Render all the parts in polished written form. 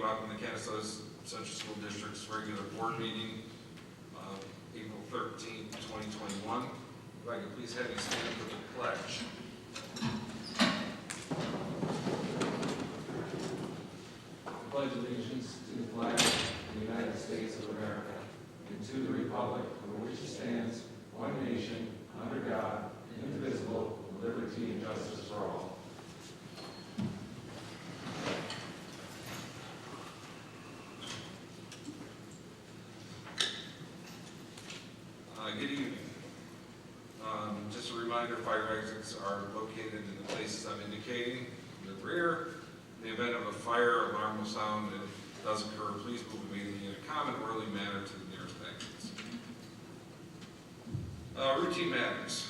up in the Canastota Central School District's regular board meeting, April 13th, 2021. If I could please have you stand for the pledge. I pledge allegiance to the flag of the United States of America and to the republic for which it stands, one nation, under God, indivisible, with liberty and justice for all. Good evening. Just a reminder, fire exits are located in the places I'm indicating in the rear. In the event of a fire, alarm will sound, and if it does occur, please move immediately in a calm and orderly manner to the nearest exits. Routine matters.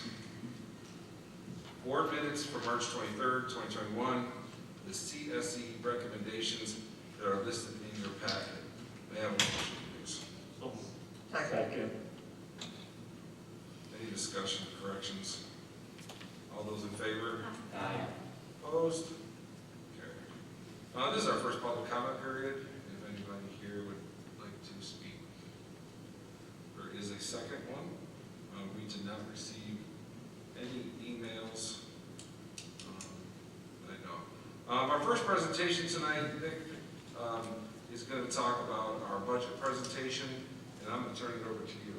Board minutes for March 23rd, 2021. The CSD recommendations that are listed in your packet. May I have a motion, please? Second. Any discussion, corrections? All those in favor? Aye. Opposed? Carried. This is our first public comment period. If anybody here would like to speak. There is a second one. We did not receive any emails. I know. Our first presentation tonight, Nick, is going to talk about our budget presentation, and I'm going to turn it over to you.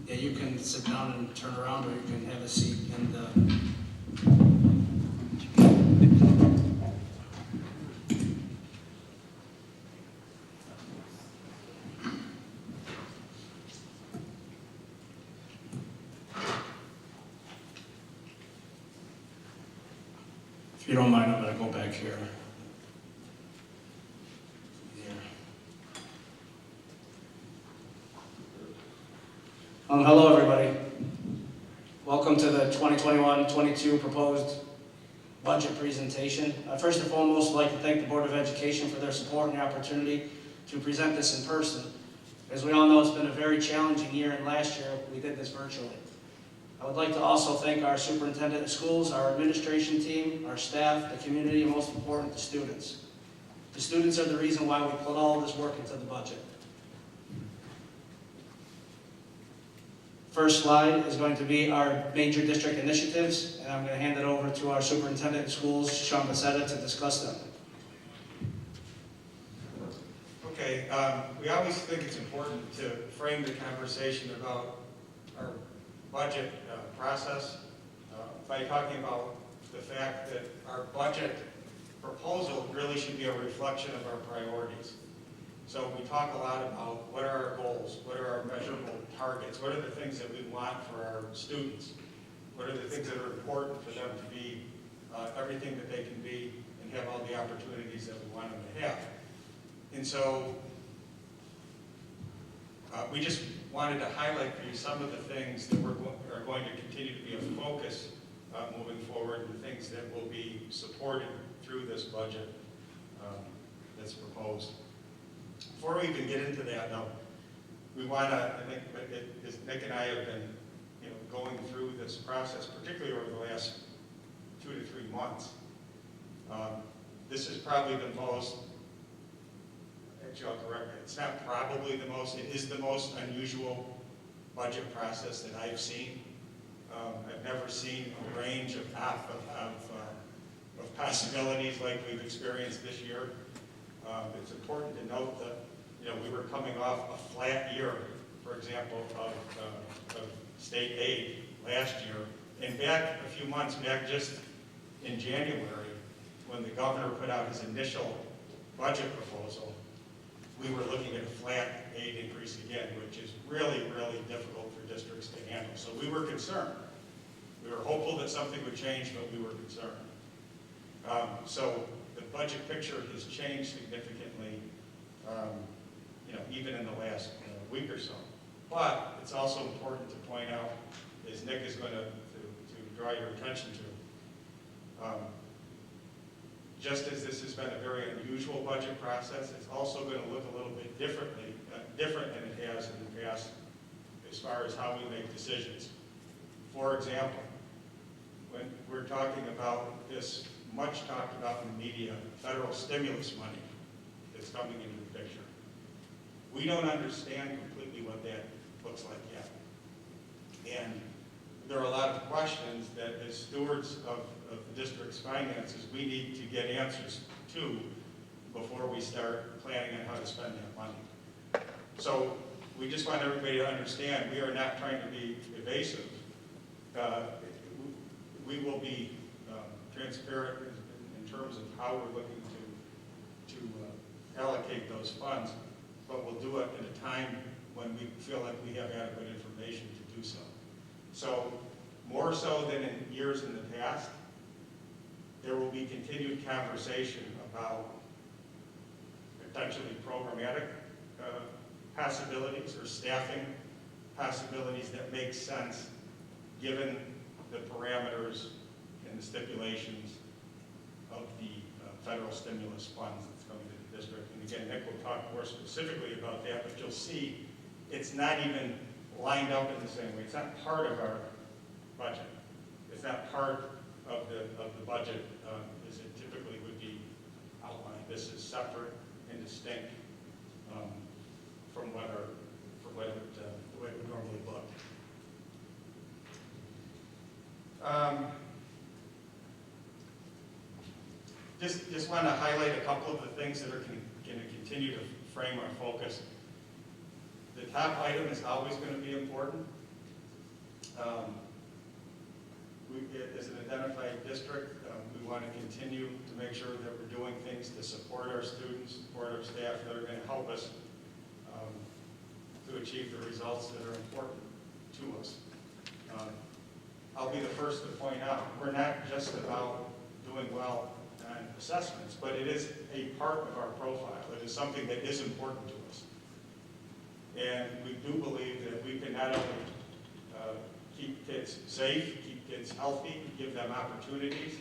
Yeah, you can sit down and turn around, or you can have a seat. And if you don't mind, I'm going to go back here. Hello, everybody. Welcome to the 2021-22 proposed budget presentation. First and foremost, I'd like to thank the Board of Education for their support and the opportunity to present this in person. As we all know, it's been a very challenging year, and last year we did this virtually. I would like to also thank our superintendent of schools, our administration team, our staff, the community, and most important, the students. The students are the reason why we put all this work into the budget. First slide is going to be our major district initiatives, and I'm going to hand it over to our superintendent of schools, Sean Becerra, to discuss them. Okay, we always think it's important to frame the conversation about our budget process by talking about the fact that our budget proposal really should be a reflection of our priorities. So we talk a lot about what are our goals, what are our measurable targets, what are the things that we want for our students, what are the things that are important for them to be everything that they can be and have all the opportunities that we want them to have. And so we just wanted to highlight for you some of the things that are going to continue to be a focus moving forward, and things that will be supported through this budget that's proposed. Before we even get into that, though, we want to, I think, as Nick and I have been, going through this process, particularly over the last 2 to 3 months. This is probably the most, actually I'll correct it, it's not probably the most, it is the most unusual budget process that I've seen. I've never seen a range of possibilities like we've experienced this year. It's important to note that we were coming off a flat year, for example, of state aid last year. And back a few months back, just in January, when the governor put out his initial budget proposal, we were looking at a flat aid increase again, which is really, really difficult for districts to handle. So we were concerned. We were hopeful that something would change, but we were concerned. So the budget picture has changed significantly, even in the last week or so. But it's also important to point out, as Nick is going to draw your attention to, just as this has been a very unusual budget process, it's also going to look a little bit different than it has in the past as far as how we make decisions. For example, when we're talking about this much talked about in the media, federal stimulus money that's coming into the picture. We don't understand completely what that looks like yet. And there are a lot of questions that as stewards of the district's finances, we need to get answers to before we start planning on how to spend that money. So we just want everybody to understand we are not trying to be evasive. We will be transparent in terms of how we're looking to allocate those funds, but we'll do it at a time when we feel like we have adequate information to do so. So more so than in years in the past, there will be continued conversation about potentially programmatic possibilities or staffing possibilities that make sense given the parameters and the stipulations of the federal stimulus funds that's coming to the district. And again, Nick will talk more specifically about that, but you'll see it's not even lined up in the same way. It's not part of our budget. It's not part of the budget as it typically would be outlined. This is separate and distinct from the way it would normally look. Just want to highlight a couple of the things that are going to continue to frame our focus. The top item is always going to be important. As an identified district, we want to continue to make sure that we're doing things to support our students, support our staff that are going to help us to achieve the results that are important to us. I'll be the first to point out, we're not just about doing well on assessments, but it is a part of our profile. It is something that is important to us. And we do believe that we can not only keep kids safe, keep kids healthy, give them opportunities,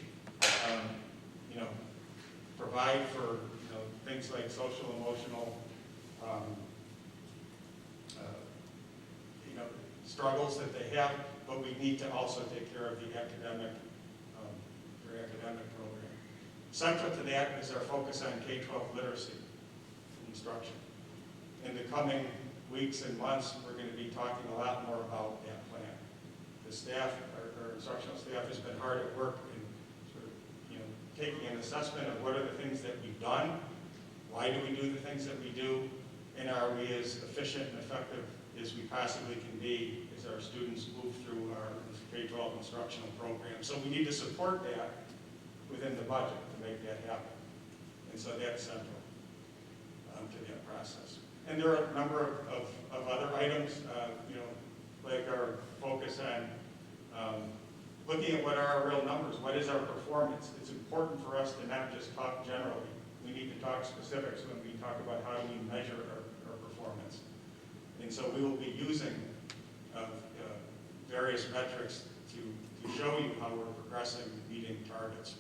provide for things like social, emotional struggles that they have, but we need to also take care of their academic program. Central to that is our focus on K-12 literacy and instruction. In the coming weeks and months, we're going to be talking a lot more about that plan. The staff, our instructional staff, has been hard at work in sort of, taking an assessment of what are the things that we've done, why do we do the things that we do, and are we as efficient and effective as we possibly can be as our students move through our K-12 instructional program. So we need to support that within the budget to make that happen. And so that's central to that process. And there are a number of other items, like our focus on looking at what are our real numbers, what is our performance. It's important for us to not just talk generally. We need to talk specifics when we talk about how we measure our performance. And so we will be using various metrics to show you how we're progressing, meeting targets.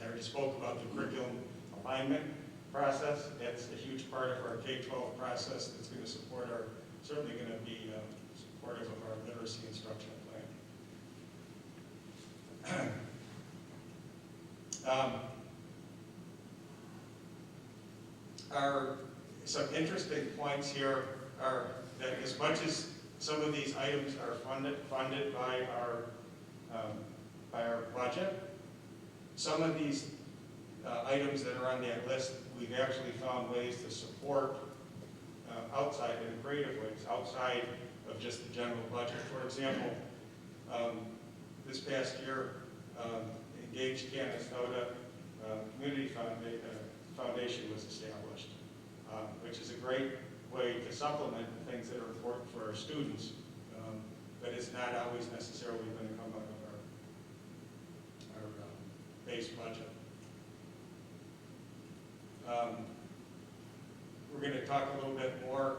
I already spoke about the curriculum alignment process. That's a huge part of our K-12 process that's going to support certainly going to be supportive of our literacy instructional plan. Some interesting points here are that as much as some of these items are funded by our budget, some of these items that are on that list, we've actually found ways to support outside, in creative ways, outside of just the general budget. For example, this past year, Engaged Canastota Community Foundation was established, which is a great way to supplement the things that are important for our students, but it's not always necessarily going to come out of our base budget. We're going to talk a little bit more,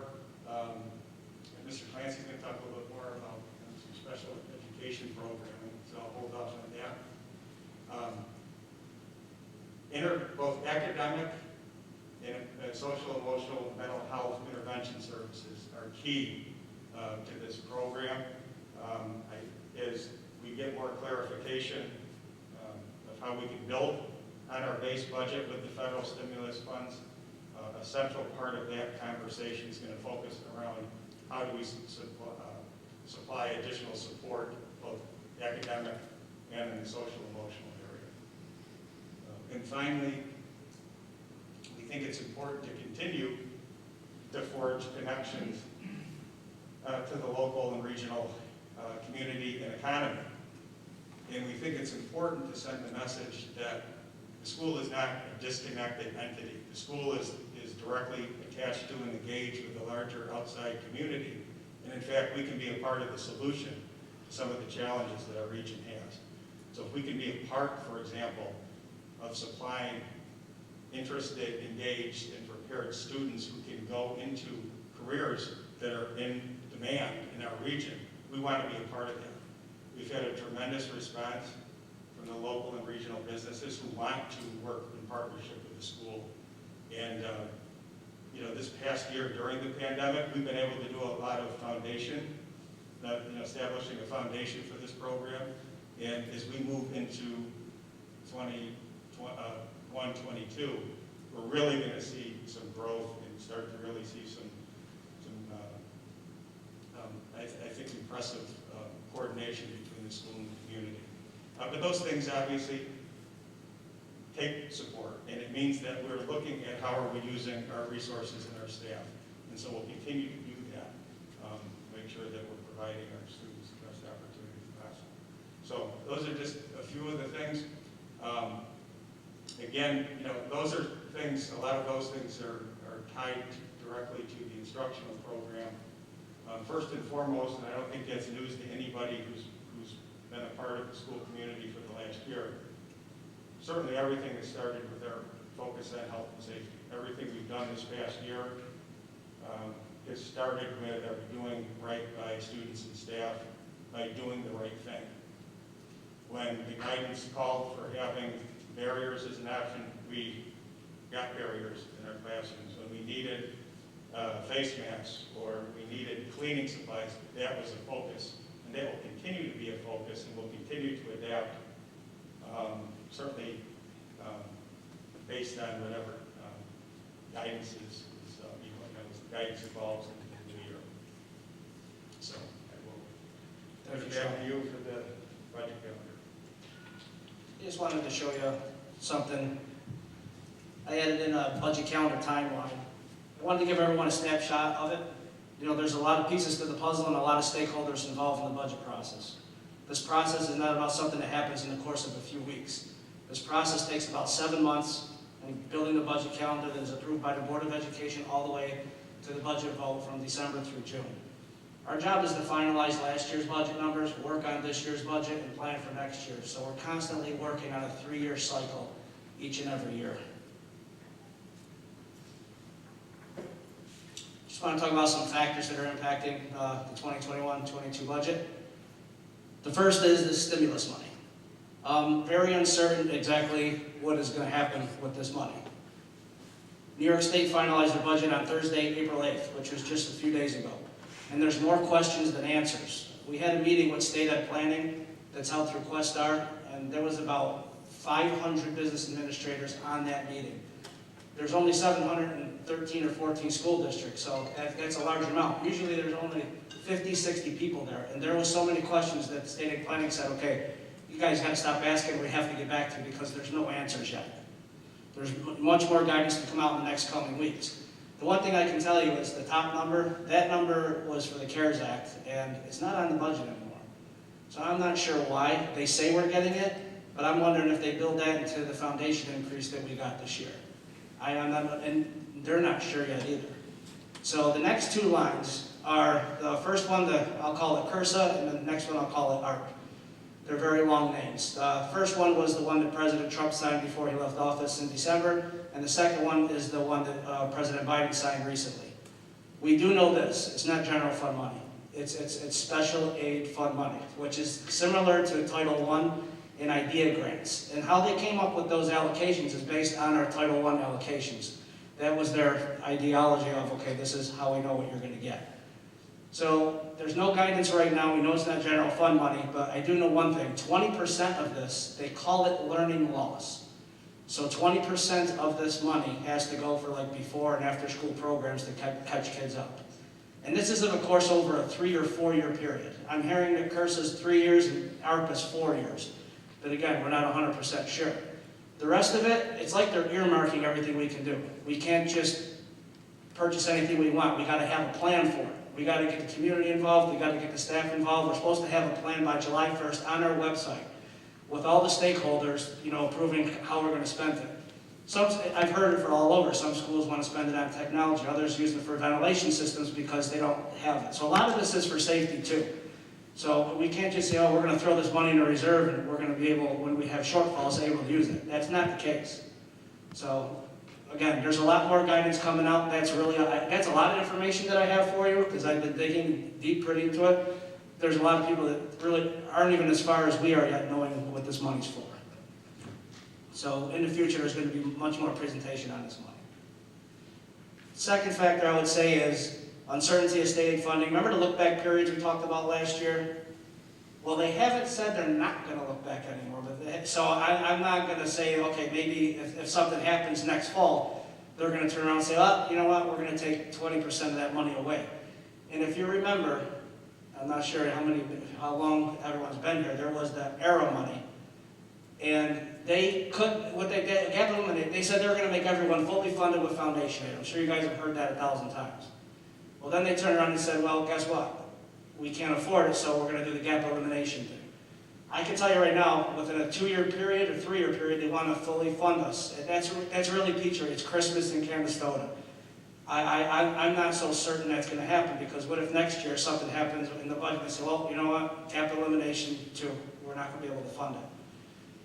and Mr. Clancy's going to talk a little bit more about some special education programming, so I'll hold off on that. Both academic and social, emotional, mental health intervention services are key to this program. As we get more clarification of how we can build on our base budget with the federal stimulus funds. A central part of that conversation is going to focus around how do we supply additional support, both academic and in the social emotional area. And finally, we think it's important to continue to forge connections to the local and regional community and economy. And we think it's important to send the message that the school is not a disconnected entity. The school is directly attached to and engaged with the larger outside community. And in fact, we can be a part of the solution to some of the challenges that our region has. So if we can be a part, for example, of supplying interested, engaged, and prepared students who can go into careers that are in demand in our region, we want to be a part of that. We've had a tremendous response from the local and regional businesses who want to work in partnership with the school. And this past year during the pandemic, we've been able to do a lot of foundation, establishing a foundation for this program. And as we move into 2022, we're really going to see some growth and start to really see some I think, impressive coordination between the school and the community. But those things obviously take support, and it means that we're looking at how are we using our resources and our staff. And so we'll continue to do that, make sure that we're providing our students the best opportunities possible. So those are just a few of the things. Again, those are things, a lot of those things are tied directly to the instructional program. First and foremost, and I don't think that's news to anybody who's been a part of the school community for the last year, certainly everything has started with our focus on health and safety. Everything we've done this past year has started with our doing right by students and staff, by doing the right thing. When the guidance called for having barriers as an option, we got barriers in our classrooms. When we needed face masks or we needed cleaning supplies, that was a focus. And that will continue to be a focus, and we'll continue to adapt, certainly based on whatever guidance is as guidance evolves in the new year. So I will turn it back to you for the budget calendar. I just wanted to show you something. I added in a budget calendar timeline. I wanted to give everyone a snapshot of it. There's a lot of pieces to the puzzle and a lot of stakeholders involved in the budget process. This process is not about something that happens in the course of a few weeks. This process takes about 7 months, and building the budget calendar that is approved by the Board of Education all the way to the budget vote from December through June. Our job is to finalize last year's budget numbers, work on this year's budget, and plan for next year. So we're constantly working on a 3-year cycle each and every year. Just want to talk about some factors that are impacting the 2021-22 budget. The first is the stimulus money. Very uncertain exactly what is going to happen with this money. New York State finalized their budget on Thursday, April 8th, which was just a few days ago. And there's more questions than answers. We had a meeting with State Ed Planning that's held through Questar, and there was about 500 business administrators on that meeting. There's only 713 or 14 school districts, so that's a large amount. Usually there's only 50, 60 people there, and there was so many questions that State Ed Planning said, okay, you guys got to stop asking, we have to get back to you because there's no answers yet. There's much more guidance to come out in the next coming weeks. The one thing I can tell you is the top number, that number was for the CARES Act, and it's not on the budget anymore. So I'm not sure why. They say we're getting it, but I'm wondering if they build that into the foundation increase that we got this year. And they're not sure yet either. So the next two lines are, the first one, I'll call it CURSA, and the next one I'll call it ARP. They're very long names. The first one was the one that President Trump signed before he left office in December, and the second one is the one that President Biden signed recently. We do know this, it's not general fund money. It's special aid fund money, which is similar to Title I and IDEA grants. And how they came up with those allocations is based on our Title I allocations. That was their ideology of, okay, this is how we know what you're going to get. So there's no guidance right now. We know it's not general fund money, but I do know one thing. 20% of this, they call it learning loss. So 20% of this money has to go for like before and after school programs to catch kids up. And this is, of course, over a 3 or 4 year period. I'm hearing that CURS is 3 years and ARP is 4 years. But again, we're not 100% sure. The rest of it, it's like they're earmarking everything we can do. We can't just purchase anything we want. We got to have a plan for it. We got to get the community involved. We got to get the staff involved. We're supposed to have a plan by July 1st on our website with all the stakeholders, approving how we're going to spend it. I've heard it for all over. Some schools want to spend it on technology. Others use it for ventilation systems because they don't have it. So a lot of this is for safety too. So we can't just say, oh, we're going to throw this money in a reserve and we're going to be able, when we have shortfalls, able to use it. That's not the case. So again, there's a lot more guidance coming out. That's a lot of information that I have for you because I've been digging deep pretty into it. There's a lot of people that really aren't even as far as we are yet knowing what this money's for. So in the future, there's going to be much more presentation on this money. Second factor I would say is uncertainty of state aid funding. Remember the look-back periods we talked about last year? Well, they haven't said they're not going to look back anymore. So I'm not going to say, okay, maybe if something happens next fall, they're going to turn around and say, oh, you know what, we're going to take 20% of that money away. And if you remember, I'm not sure how long everyone's been here, there was the ERA money. And they said they were going to make everyone fully funded with foundation aid. I'm sure you guys have heard that 1,000 times. Well, then they turned around and said, well, guess what? We can't afford it, so we're going to do the gap elimination thing. I can tell you right now, within a 2-year period or 3-year period, they want to fully fund us. And that's really Peachtree. It's Christmas in Canastota. I'm not so certain that's going to happen because what if next year something happens in the budget and say, well, you know what, gap elimination too, we're not going to be able to fund it.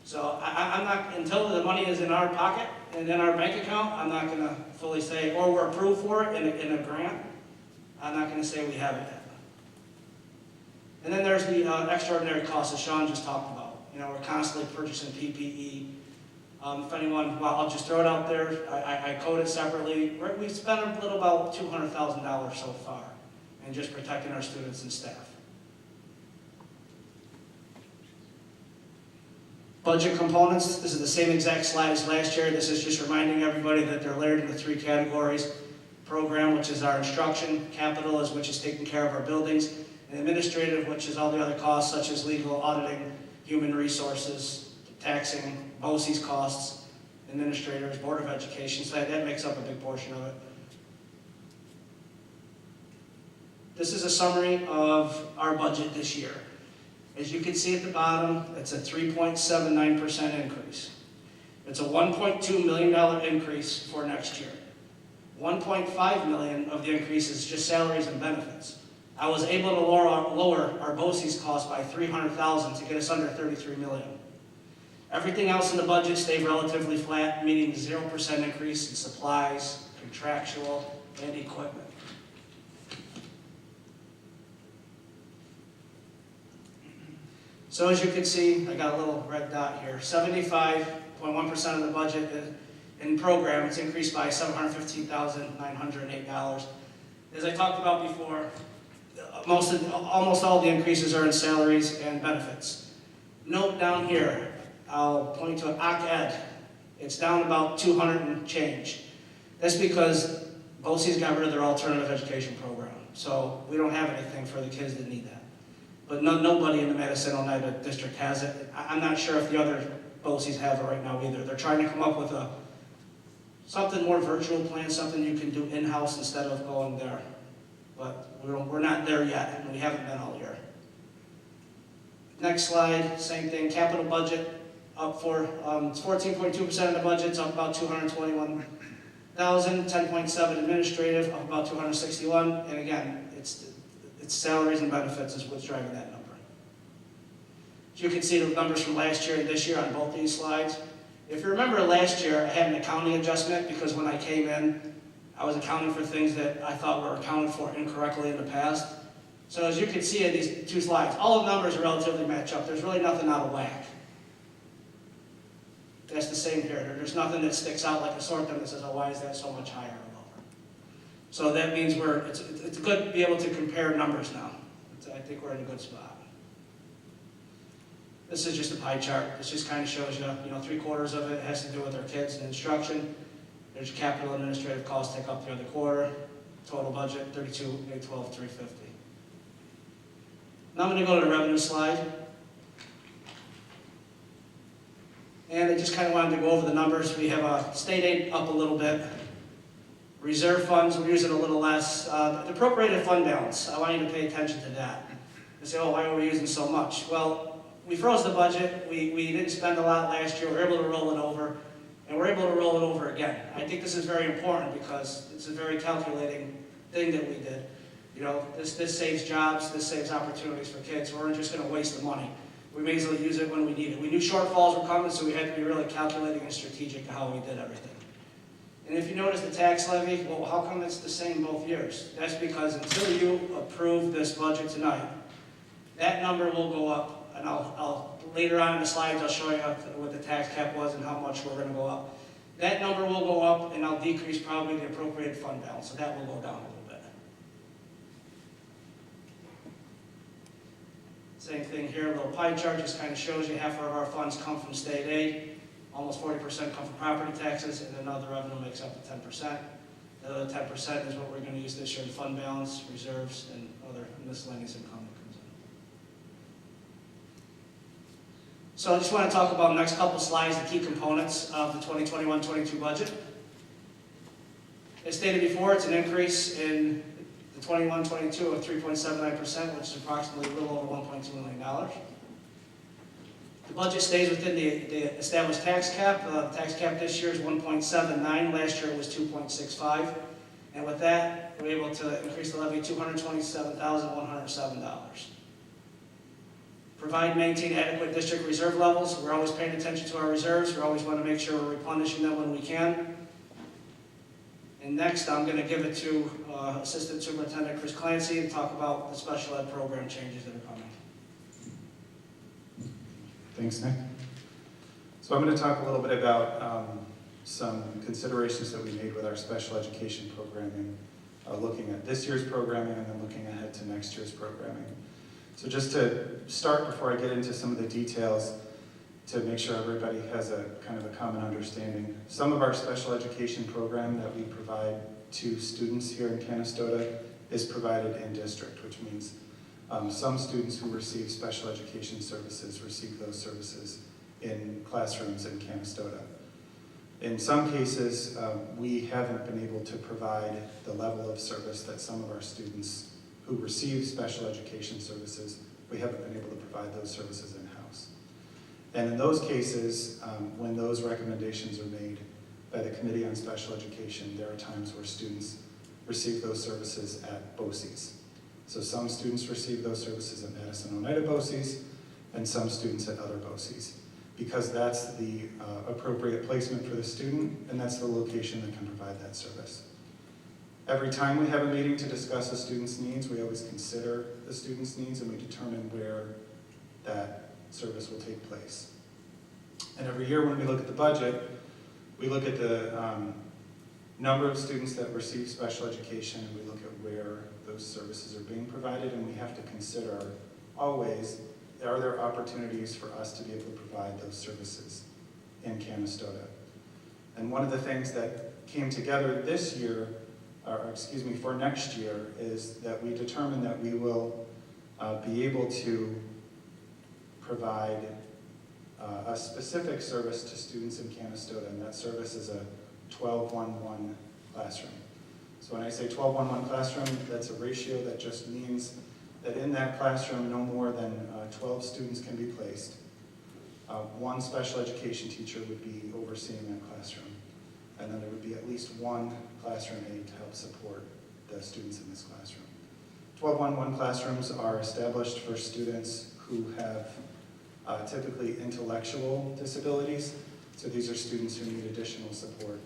So I'm not, until the money is in our pocket and in our bank account, I'm not going to fully say, or we're approved for it in a grant, I'm not going to say we have it yet. And then there's the extraordinary costs that Sean just talked about. We're constantly purchasing PPE. If anyone, well, I'll just throw it out there. I code it separately. We've spent a little about $200,000 so far in just protecting our students and staff. Budget components, this is the same exact slide as last year. This is just reminding everybody that they're layered into 3 categories. Program, which is our instruction, capital, which is taking care of our buildings, and administrative, which is all the other costs such as legal, auditing, human resources, taxing, BOCES costs, administrators, Board of Education, so that makes up a big portion of it. This is a summary of our budget this year. As you can see at the bottom, it's a 3.79% increase. It's a $1.2 million increase for next year. $1.5 million of the increase is just salaries and benefits. I was able to lower our BOCES cost by $300,000 to get us under $33 million. Everything else in the budget stayed relatively flat, meaning 0% increase in supplies, contractual, and equipment. So as you can see, I got a little red dot here. 75.1% of the budget in program, it's increased by $715,908. As I talked about before, almost all the increases are in salaries and benefits. Note down here, I'll point to an OC-Ed. It's down about 200 and change. That's because BOCES got rid of their alternative education program. So we don't have anything for the kids that need that. But nobody in the Madison Oneida district has it. I'm not sure if the other BOCES have it right now either. They're trying to come up with something more virtual plan, something you can do in-house instead of going there. But we're not there yet, and we haven't been all year. Next slide, same thing, capital budget up for, it's 14.2% of the budget, it's up about $221,000, 10.7 administrative, up about $261, and again, it's salaries and benefits is what's driving that number. As you can see the numbers from last year and this year on both these slides. If you remember last year, I had an accounting adjustment because when I came in, I was accounting for things that I thought were accounted for incorrectly in the past. So as you can see in these 2 slides, all the numbers relatively match up. There's really nothing out of whack. That's the same here. There's nothing that sticks out like a sore thumb that says, oh, why is that so much higher or lower? So that means it's good to be able to compare numbers now. I think we're in a good spot. This is just a pie chart. This just kind of shows you, 3/4 of it has to do with our kids and instruction. There's capital administrative costs take up the other quarter. Total budget, $32,812,350. Now I'm going to go to the revenue slide. And I just kind of wanted to go over the numbers. We have a state aid up a little bit. Reserve funds, we're using a little less. The appropriated fund balance, I want you to pay attention to that. You say, oh, why are we using so much? Well, we froze the budget. We didn't spend a lot last year. We were able to roll it over. And we're able to roll it over again. I think this is very important because it's a very calculating thing that we did. This saves jobs, this saves opportunities for kids. We're just going to waste the money. We may as well use it when we need it. We knew shortfalls were coming, so we had to be really calculating and strategic to how we did everything. And if you notice the tax levy, well, how come it's the same both years? That's because until you approve this budget tonight, that number will go up, and I'll later on in the slides, I'll show you what the tax cap was and how much we're going to go up. That number will go up, and I'll decrease probably the appropriated fund balance, so that will go down a little bit. Same thing here, a little pie chart just kind of shows you half of our funds come from state aid, almost 40% come from property taxes, and then other revenue makes up to 10%. The other 10% is what we're going to use this year in fund balance, reserves, and other miscellaneous income that comes in. So I just want to talk about the next couple slides, the key components of the 2021-22 budget. As stated before, it's an increase in the 21-22 of 3.79%, which is approximately a little over $1.2 million. The budget stays within the established tax cap. The tax cap this year is 1.79. Last year it was 2.65. And with that, we're able to increase the levy $227,107. Provide and maintain adequate district reserve levels. We're always paying attention to our reserves. We always want to make sure we're replenishing them when we can. And next, I'm going to give it to Assistant Superintendent Chris Clancy to talk about the special ed program changes that are coming. Thanks, Nick. So I'm going to talk a little bit about some considerations that we made with our special education programming, looking at this year's programming and then looking ahead to next year's programming. So just to start, before I get into some of the details, to make sure everybody has a kind of a common understanding, some of our special education program that we provide to students here in Canastota is provided in district, which means some students who receive special education services receive those services in classrooms in Canastota. In some cases, we haven't been able to provide the level of service that some of our students who receive special education services, we haven't been able to provide those services in-house. And in those cases, when those recommendations are made by the Committee on Special Education, there are times where students receive those services at BOCES. So some students receive those services at Madison Oneida BOCES, and some students at other BOCES, because that's the appropriate placement for the student, and that's the location that can provide that service. Every time we have a meeting to discuss a student's needs, we always consider the student's needs and we determine where that service will take place. And every year when we look at the budget, we look at the number of students that receive special education, and we look at where those services are being provided, and we have to consider always, are there opportunities for us to be able to provide those services in Canastota? And one of the things that came together this year, for next year, is that we determined that we will be able to provide a specific service to students in Canastota, and that service is a 12-1-1 classroom. So when I say 12-1-1 classroom, that's a ratio that just means that in that classroom no more than 12 students can be placed. One special education teacher would be overseeing that classroom, and then there would be at least one classroom aide to help support the students in this classroom. 12-1-1 classrooms are established for students who have typically intellectual disabilities. So these are students who need additional support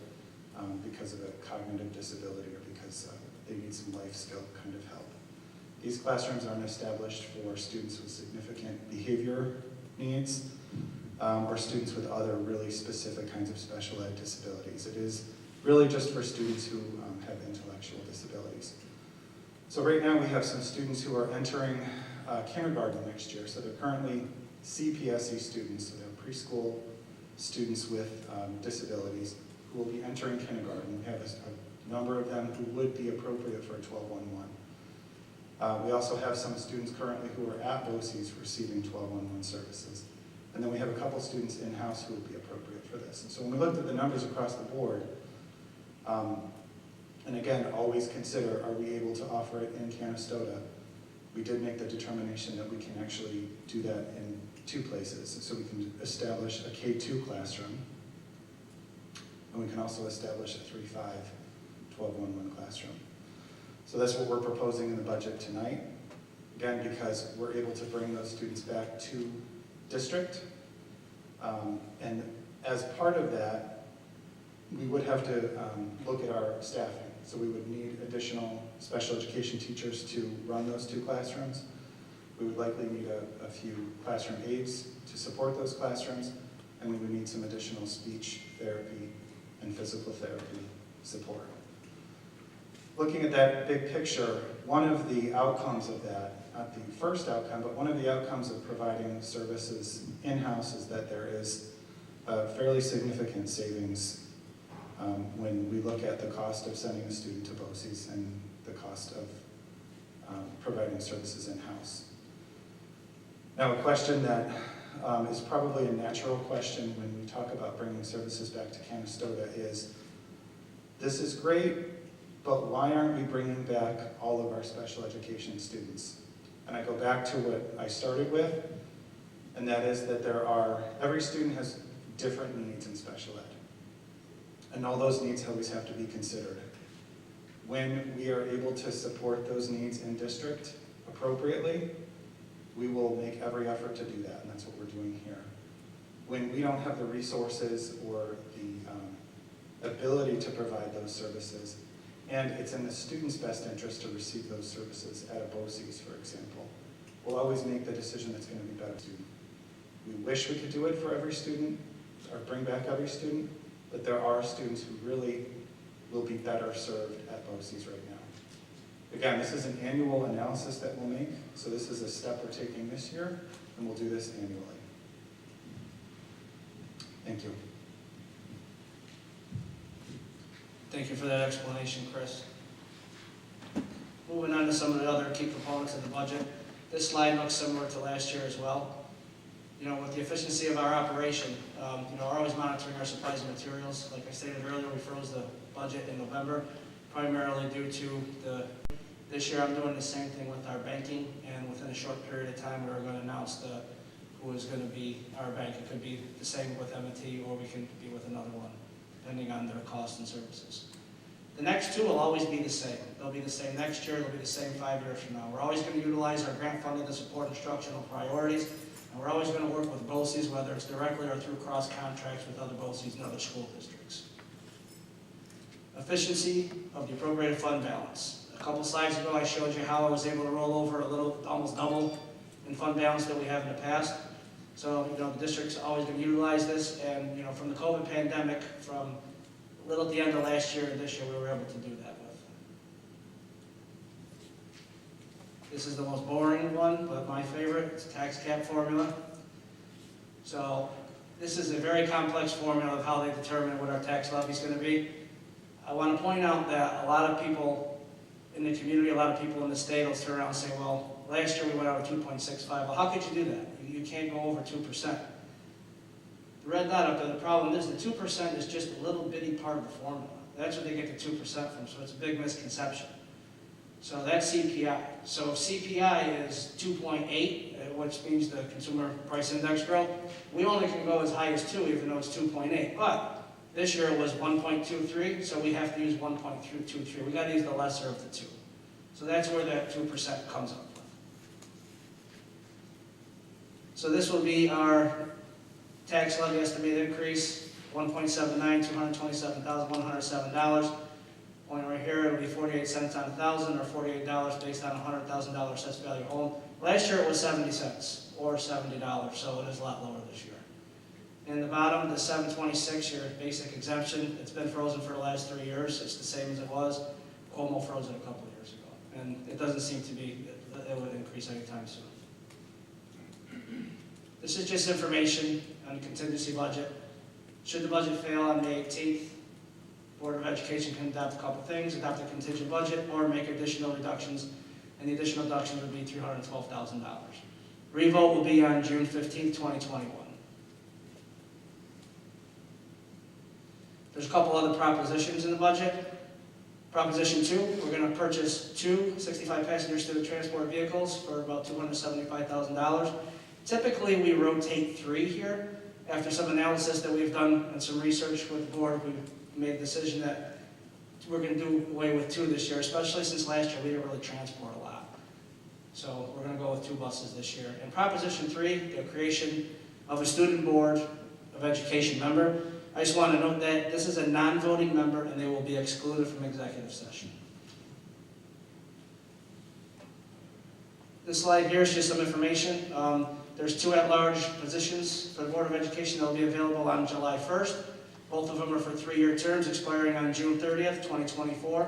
because of a cognitive disability or because they need some life skill kind of help. These classrooms aren't established for students with significant behavior needs or students with other really specific kinds of special ed disabilities. It is really just for students who have intellectual disabilities. So right now we have some students who are entering kindergarten next year. So they're currently CPSE students, so they're preschool students with disabilities who will be entering kindergarten. We have a number of them who would be appropriate for a 1211. We also have some students currently who are at BOCES receiving 1211 services. And then we have a couple students in-house who would be appropriate for this. And so when we looked at the numbers across the board, and again, always consider, are we able to offer it in Canastota? We did make the determination that we can actually do that in 2 places. So we can establish a K2 classroom, and we can also establish a 3-5 1211 classroom. So that's what we're proposing in the budget tonight. Again, because we're able to bring those students back to district. And as part of that, we would have to look at our staffing. So we would need additional special education teachers to run those 2 classrooms. We would likely need a few classroom aides to support those classrooms, and we would need some additional speech therapy and physical therapy support. Looking at that big picture, one of the outcomes of that, not the first outcome, but one of the outcomes of providing services in-house is that there is a fairly significant savings when we look at the cost of sending a student to BOCES and the cost of providing services in-house. Now, a question that is probably a natural question when we talk about bringing services back to Canastota is, this is great, but why aren't we bringing back all of our special education students? And I go back to what I started with, and that is that every student has different needs in special ed. And all those needs always have to be considered. When we are able to support those needs in district appropriately, we will make every effort to do that, and that's what we're doing here. When we don't have the resources or the ability to provide those services, and it's in the student's best interest to receive those services at a BOCES, for example, we'll always make the decision that's going to be better for the student. We wish we could do it for every student, or bring back every student, but there are students who really will be better served at BOCES right now. Again, this is an annual analysis that we'll make, so this is a step we're taking this year, and we'll do this annually. Thank you. Thank you for that explanation, Chris. Moving on to some of the other key components of the budget. This slide looks similar to last year as well. With the efficiency of our operation, we're always monitoring our supplies and materials. Like I stated earlier, we froze the budget in November, primarily due to this year I'm doing the same thing with our banking, and within a short period of time, we were going to announce who is going to be our bank. It could be the same with M&T, or we can be with another one, depending on their costs and services. The next 2 will always be the same. They'll be the same next year, they'll be the same 5 years from now. We're always going to utilize our grant funding to support instructional priorities, and we're always going to work with BOCES, whether it's directly or through cross-contracts with other BOCES and other school districts. Efficiency of the appropriated fund balance. A couple slides ago, I showed you how I was able to roll over almost double in fund balance that we have in the past. So, the district's always going to utilize this, and, from the COVID pandemic, from a little at the end of last year to this year, we were able to do that with. This is the most boring one, but my favorite. It's a tax cap formula. So, this is a very complex formula of how they determine what our tax levy is going to be. I want to point out that a lot of people in the community, a lot of people in the state will turn around and say, well, last year we went out at 2.65. Well, how could you do that? You can't go over 2%. The red dot up there, the problem is the 2% is just a little bitty part of the formula. That's where they get the 2% from, so it's a big misconception. So that's CPI. So if CPI is 2.8, which means the consumer price index growth, we only can go as high as 2, even though it's 2.8. But this year it was 1.23, so we have to use 1.23. We got to use the lesser of the 2. So that's where that 2% comes up with. So this will be our tax levy estimated increase, 1.79, $227,107. Point right here, it'll be 48 cents on 1,000, or $48 based on $100,000 assessed value home. Last year it was 70 cents, or $70, so it is a lot lower this year. And the bottom, the 726, your basic exemption, it's been frozen for the last 3 years. It's the same as it was. Cuomo froze it a couple of years ago. And it doesn't seem to be, it would increase anytime soon. This is just information on the contingency budget. Should the budget fail on May 18th, Board of Education can adopt a couple things, adopt a contingent budget, or make additional reductions, and the additional reductions would be $312,000. Revote will be on June 15th, 2021. There's a couple other propositions in the budget. Proposition 2, we're going to purchase 2 65-passenger student transport vehicles for about $275,000. Typically, we rotate 3 here. After some analysis that we've done and some research with the board, we've made a decision that we're going to do away with 2 this year, especially since last year we didn't really transport a lot. So we're going to go with 2 buses this year. And Proposition 3, the creation of a student board of education member. I just want to note that this is a non-voting member and they will be excluded from executive session. This slide here is just some information. There's 2 at-large positions for the Board of Education that will be available on July 1st. Both of them are for 3-year terms expiring on June 30th, 2024.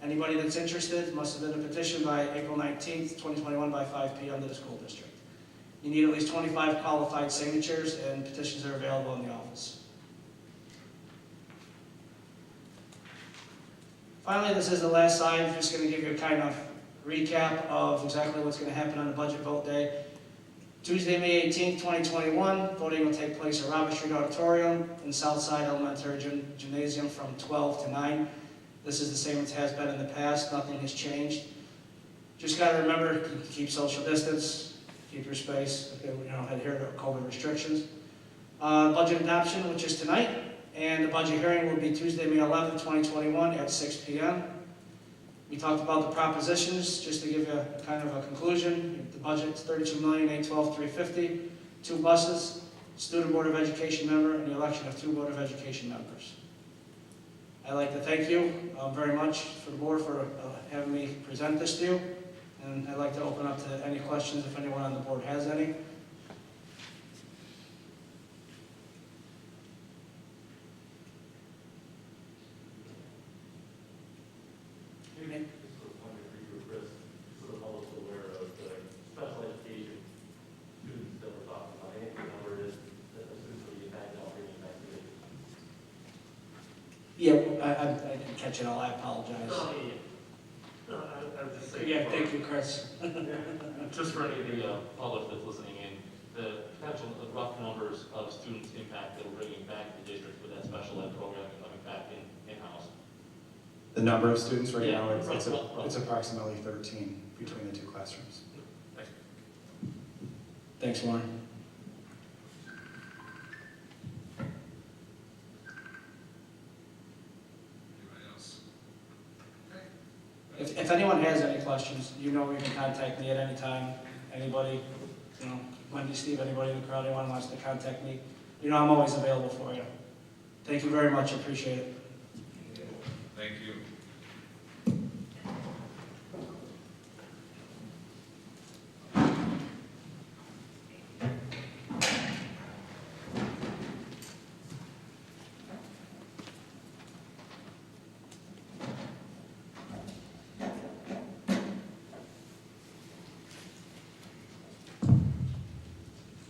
Anybody that's interested must submit a petition by April 19th, 2021 by 5 p.m. to the school district. You need at least 25 qualified signatures and petitions are available in the office. Finally, this is the last slide. I'm just going to give you a kind of recap of exactly what's going to happen on the budget vote day. Tuesday, May 18th, 2021, voting will take place at Robert Street Auditorium in Southside Elementary Gymnasium from 12 to 9. This is the same as it has been in the past. Nothing has changed. Just got to remember to keep social distance, keep your space, adhere to COVID restrictions. Budget adoption, which is tonight, and the budget hearing will be Tuesday, May 11th, 2021 at 6 p.m. We talked about the propositions, just to give you a kind of a conclusion. The budget's $32,812,350, 2 buses, student board of education member, and the election of 2 board of education members. I'd like to thank you very much for the board for having me present this to you, and I'd like to open up to any questions if anyone on the board has any. Yeah, I didn't catch it all, I apologize. No, I was just saying. Yeah, thank you, Chris. Just for any of the, Public that's listening in, the potential of rough numbers of students impact that we're bringing back to the district with that special ed program coming back in-house. The number of students right Yeah, now, it's right. approximately 13 between the 2 classrooms. Thanks, Warren. Anybody else? If anyone has any questions, you know you can contact me at any time. Anybody, Wendy, Steve, anybody in the crowd, anyone wants to contact me, I'm always available for you. Thank you very much, I appreciate it. Thank you.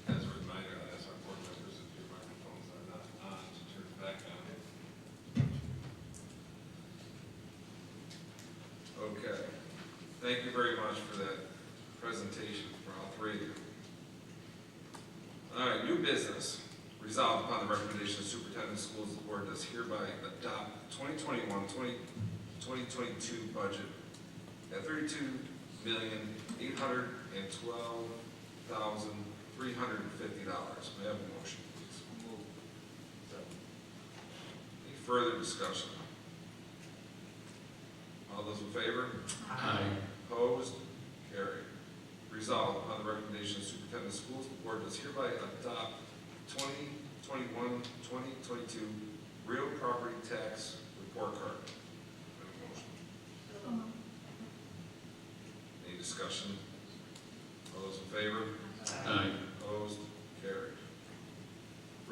As a reminder, I'll ask our board members if your microphones are not on to turn it back on. Okay. Thank you very much for that presentation for all 3 of you. All right, new business. Resolved upon the recommendation of Superintendent of Schools, the board does hereby adopt 2021-2022 budget at $32,812,350. May I have a motion, please? Any further discussion? All those in favor? Aye. Opposed? Carried. Resolved upon the recommendation of Superintendent of Schools, the board does hereby adopt 2021-2022 real property tax report card. May I have a motion? Any discussion? All those in favor? Aye. Opposed? Carried.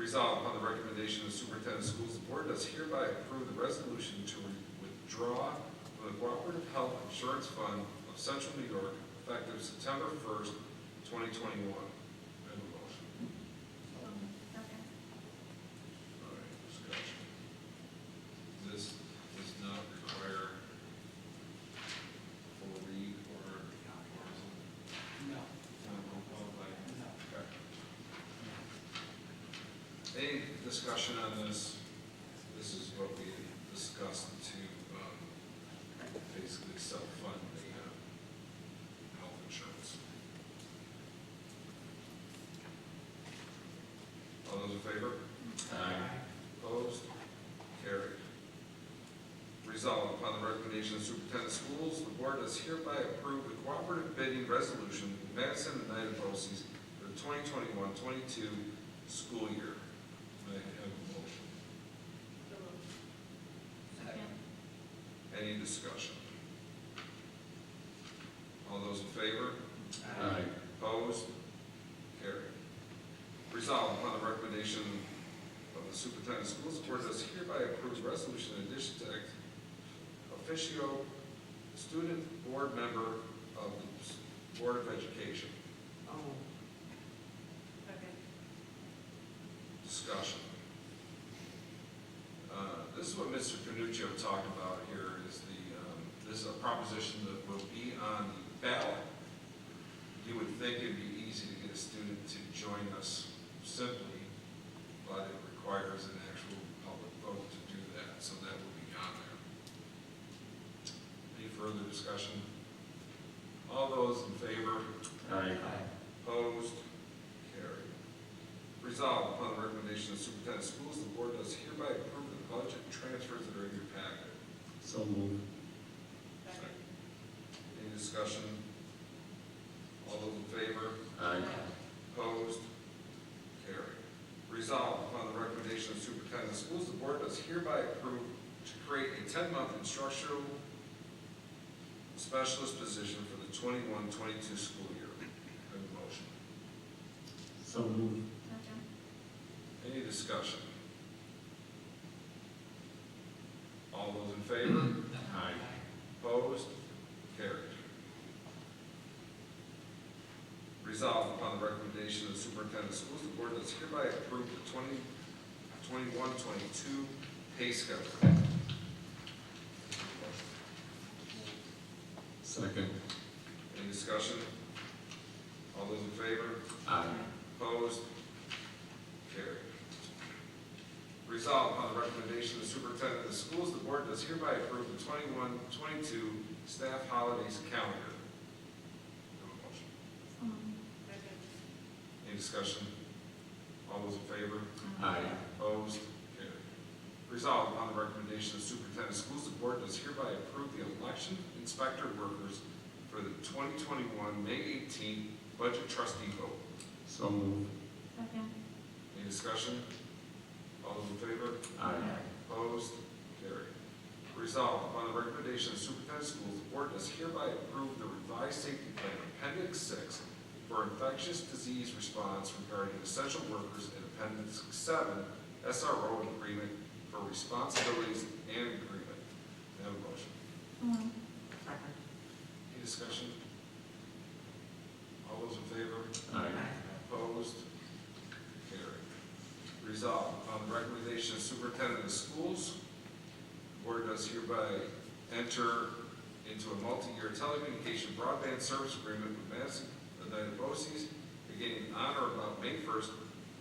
Resolved upon the recommendation of the superintendent of schools, the board does hereby approve the resolution to withdraw from the Cooperative Health Insurance Fund of Central New York effective September 1st, 2021. I have a motion. Second. All right, discussion. This does not require full read or No. Okay. Any discussion on this? This is what we discussed to basically self-fund the health insurance. All those in favor? Opposed? Carried. Resolved upon the recommendation of the superintendent of schools, the board does hereby approve the cooperative bidding resolution with Madison and United BOCES for the 2021-22 school year. May I have a motion? Second. Any discussion? All those in favor? Opposed? Carried. Resolved upon the recommendation of the superintendent of schools, the board does hereby approve the resolution in addition to ex officio student board member of the Board of Education. Second. Discussion. This is what Mr. Canuccio talked about here, is this is a proposition that will be on the ballot. You would think it'd be easy to get a student to join us simply, but it requires an actual public vote to do that, so that will be on there. Any further discussion? All those in favor? Opposed? Carried. Resolved upon the recommendation of the superintendent of schools, the board does hereby approve the budget transfers that are in your packet. So moved. Second. Any discussion? All those in favor? Opposed? Carried. Resolved upon the recommendation of the superintendent of schools, the board does hereby approve to create a 10-month instructional specialist position for the 21-22 school year. Have a motion. So moved. Second. Any discussion? All those in favor? Opposed? Carried. Resolved upon the recommendation of the superintendent of schools, the board does hereby approve the 2021-22 pay schedule. Second. Any discussion? All those in favor? Opposed? Carried. Resolved upon the recommendation of the superintendent of the schools, the board does hereby approve the 21-22 staff holidays calendar. Have a motion. Second. Any discussion? All those in favor? Opposed? Carried. Resolved upon the recommendation of the superintendent of schools, the board does hereby approve the election inspector workers for the 2021 May 18th budget trustee vote. So moved. Second. Any discussion? All those in favor? Opposed? Carried. Resolved upon the recommendation of the superintendent of schools, the board does hereby approve the revised safety plan Appendix 6 for infectious disease response regarding essential workers and Appendix 7 SRO agreement for responsibilities and agreement. May I have a motion? Second. Any discussion? All those in favor? Opposed? Carried. Resolved upon the recommendation of the superintendent of the schools, the board does hereby enter into a multi-year telecommunication broadband service agreement with Madison United BOCES beginning on or about May 1st,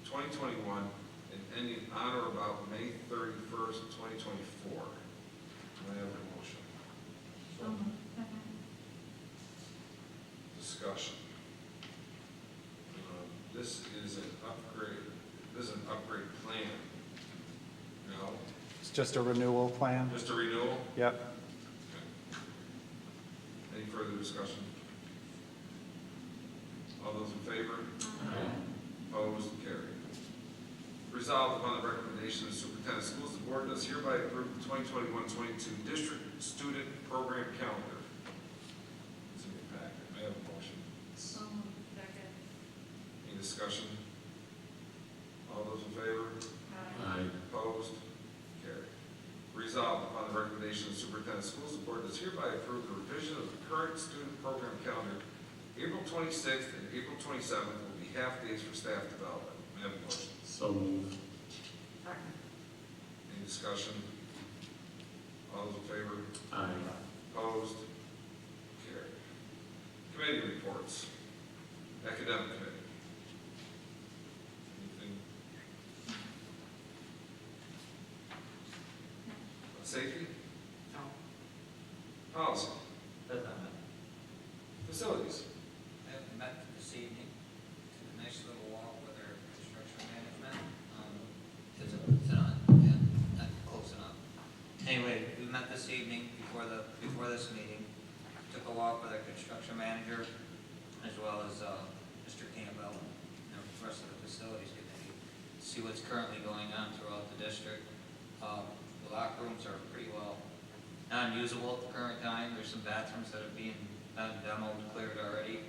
2021 and ending on or about May 31st, 2024. May I have a motion? Second. Discussion. This is an upgrade, this is an upgrade plan. No, It's just a renewal plan? just a renewal? Yep. Okay. Any further discussion? All those in favor? Opposed? Carried. Resolved upon the recommendation of the superintendent of schools, the board does hereby approve the 2021-22 district student program calendar. It's in your packet. May I have a motion? Second. Any discussion? All those in favor? Aye. Opposed? Carried. Resolved upon the recommendation of the superintendent of schools, the board does hereby approve the revision of the current student program calendar. April 26th and April 27th will be half-days for staff development. May I have a motion? So moved. Second. Any discussion? All those in favor? Aye. Opposed? Carried. Committee reports. Academic committee. Anything? Safety? No. Policy? That's not bad. Facilities? I have met this evening, took a nice little walk with our construction management. It's on, yeah, not close enough. Anyway, we met this evening before this meeting, took a walk with our construction manager, as well as, Mr. Campbell, and the rest of the facilities committee, see what's currently going on throughout the district. The locker rooms are pretty well non-usable at the current time. There's some bathrooms that are being demoed, cleared already.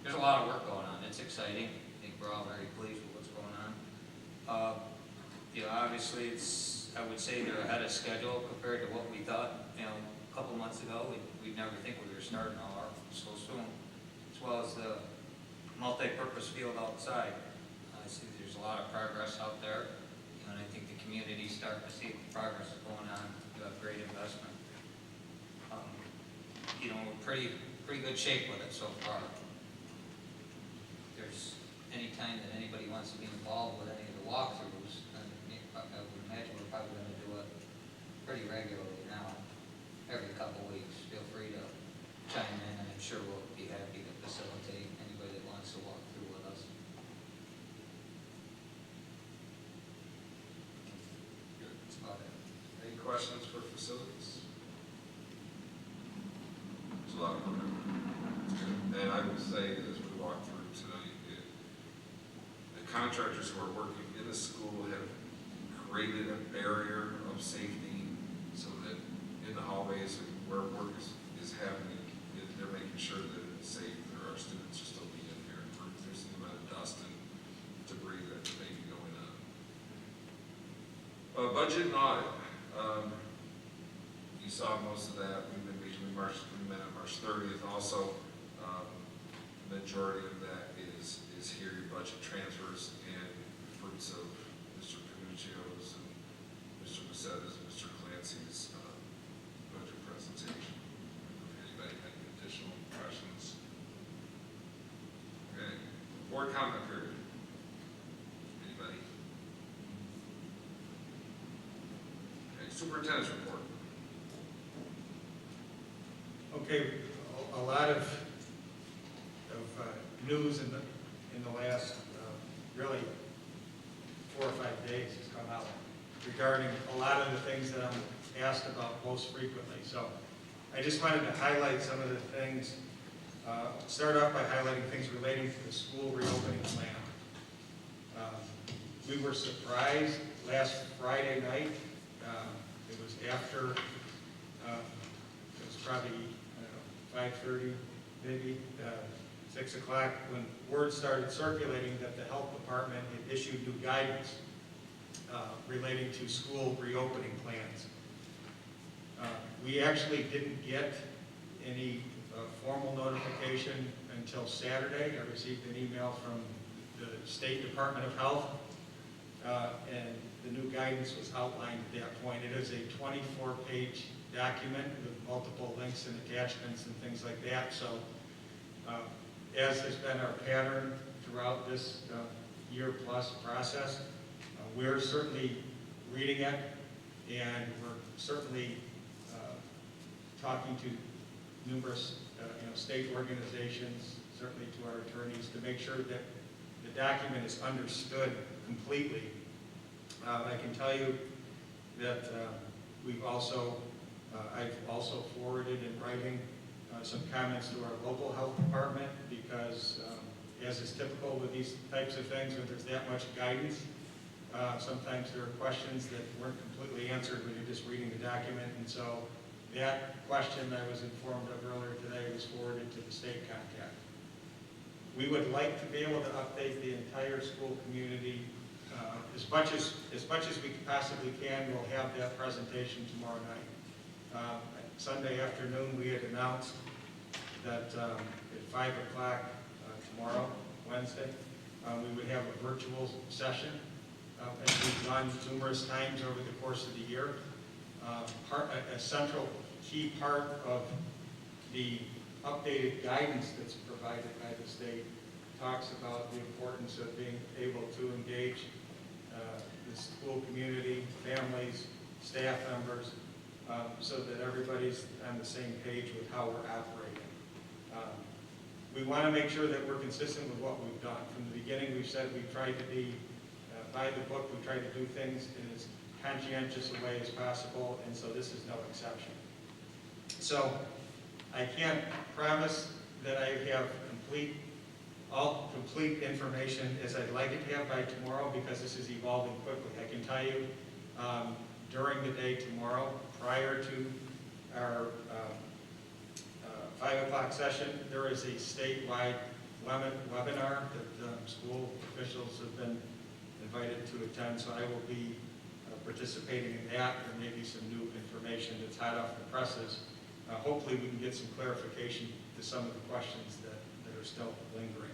There's a lot of work going on. It's exciting. I think we're all very pleased with what's going on. Obviously, I would say they're ahead of schedule compared to what we thought, a couple months ago. We'd never think we were starting all our so soon, as well as the multi-purpose field outside. I see there's a lot of progress out there, and I think the community's starting to see the progress is going on. You have great investment. We're pretty good shape with it so far. If there's any time that anybody wants to be involved with any of the walkthroughs, I would imagine we're probably going to do it pretty regularly now, every couple weeks. Feel free to chime in, and I'm sure we'll be happy to facilitate anybody that wants to walk through with us. That's about it. Any questions for facilities? There's a lot of work. And I will say, as we walk through tonight, the contractors who are working in the school have created a barrier of safety so that in the hallways where work is happening, they're making sure that it's safe for our students to still be in here. There's the amount of dust and debris that may be going on. Budget and audit. You saw most of that. We met on March 30th. Also, the majority of that is here, your budget transfers and fruits of Mr. Panuccio's and Mr. Becetta's and Mr. Clancy's budget presentation. If anybody had any additional questions? Okay. Board comment period. Anybody? Okay. Superintendent's report. Okay, a lot of news in the last really 4 or 5 days has come out regarding a lot of the things that I'm asked about most frequently. So I just wanted to highlight some of the things. Start off by highlighting things relating to the school reopening plan. We were surprised last Friday night. It was after, it was probably 5:30, maybe 6 o'clock, when word started circulating that the health department had issued new guidance relating to school reopening plans. We actually didn't get any formal notification until Saturday. I received an email from the State Department of Health, and the new guidance was outlined at that point. It is a 24-page document with multiple links and attachments and things like that. So as has been our pattern throughout this year-plus process, we're certainly reading it, and we're certainly talking to numerous state organizations, certainly to our attorneys, to make sure that the document is understood completely. I can tell you that we've also I've also forwarded in writing some comments to our local health department because, as is typical with these types of things, when there's that much guidance, sometimes there are questions that weren't completely answered when you're just reading the document. And so that question I was informed of earlier today was forwarded to the state contact. We would like to be able to update the entire school community as much as we possibly can, we'll have that presentation tomorrow night. Sunday afternoon, we had announced that at 5 o'clock tomorrow, Wednesday, we would have a virtual session, as we've done numerous times over the course of the year. A central key part of the updated guidance that's provided by the state talks about the importance of being able to engage the school community, families, staff members, so that everybody's on the same page with how we're operating. We want to make sure that we're consistent with what we've done. From the beginning, we've said we've tried to be by the book, we try to do things in as conscientious a way as possible, and so this is no exception. So I can't promise that I have complete information as I'd like it to have by tomorrow, because this is evolving quickly. I can tell you during the day tomorrow, prior to our 5 o'clock session, there is a statewide webinar that school officials have been invited to attend, so I will be participating in that. There may be some new information that's hot off the presses. Hopefully we can get some clarification to some of the questions that are still lingering.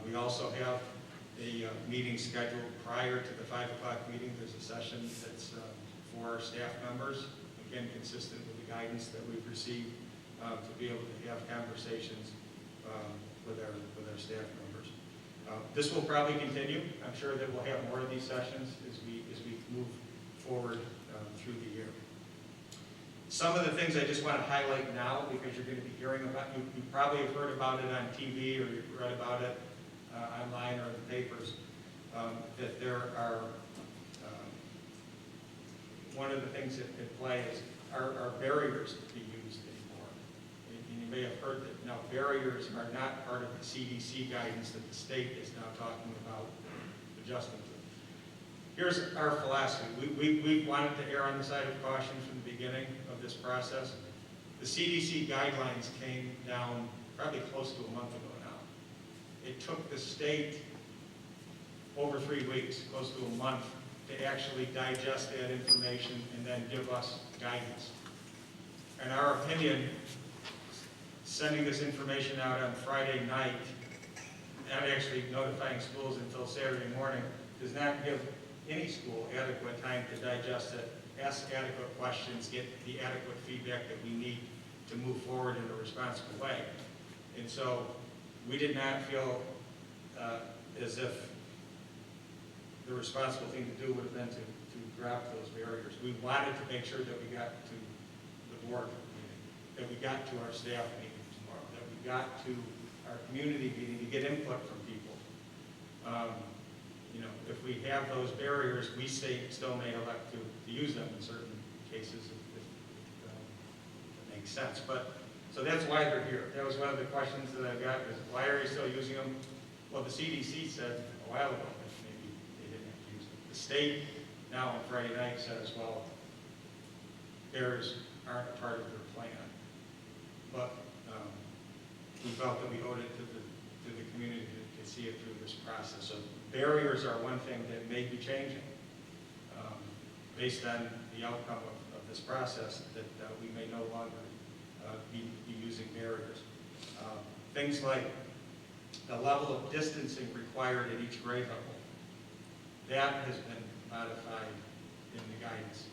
We also have a meeting scheduled prior to the 5 o'clock meeting. There's a session that's for our staff members, again consistent with the guidance that we've received, to be able to have conversations with our staff members. This will probably continue. I'm sure that we'll have more of these sessions as we move forward through the year. Some of the things I just want to highlight now, because you're going to be hearing about, you probably have heard about it on TV or you've read about it online or in the papers, that there are, one of the things at play is are barriers to be used anymore. And you may have heard that now barriers are not part of the CDC guidance that the state is now talking about adjusting to. Here's our philosophy. We wanted to err on the side of caution from the beginning of this process. The CDC guidelines came down probably close to a month ago now. It took the state over 3 weeks, close to a month, to actually digest that information and then give us guidance. In our opinion, sending this information out on Friday night, not actually notifying schools until Saturday morning, does not give any school adequate time to digest it, ask adequate questions, get the adequate feedback that we need to move forward in a responsible way. And so we did not feel as if the responsible thing to do would have been to drop those barriers. We wanted to make sure that we got to the board meeting, that we got to our staff meeting tomorrow, that we got to our community meeting to get input from people. You know, if we have those barriers, we still may elect to use them in certain cases if it makes sense. But so that's why they're here. That was one of the questions that I got, is why are you still using them? Well, the CDC said a while ago that maybe they didn't have to use them. The state now on Friday night says, well, barriers aren't a part of their plan. But we felt that we owed it to the community to see it through this process. So barriers are one thing that may be changing based on the outcome of this process, that we may no longer be using barriers. Things like the level of distancing required at each grade level, that has been modified in the guidance.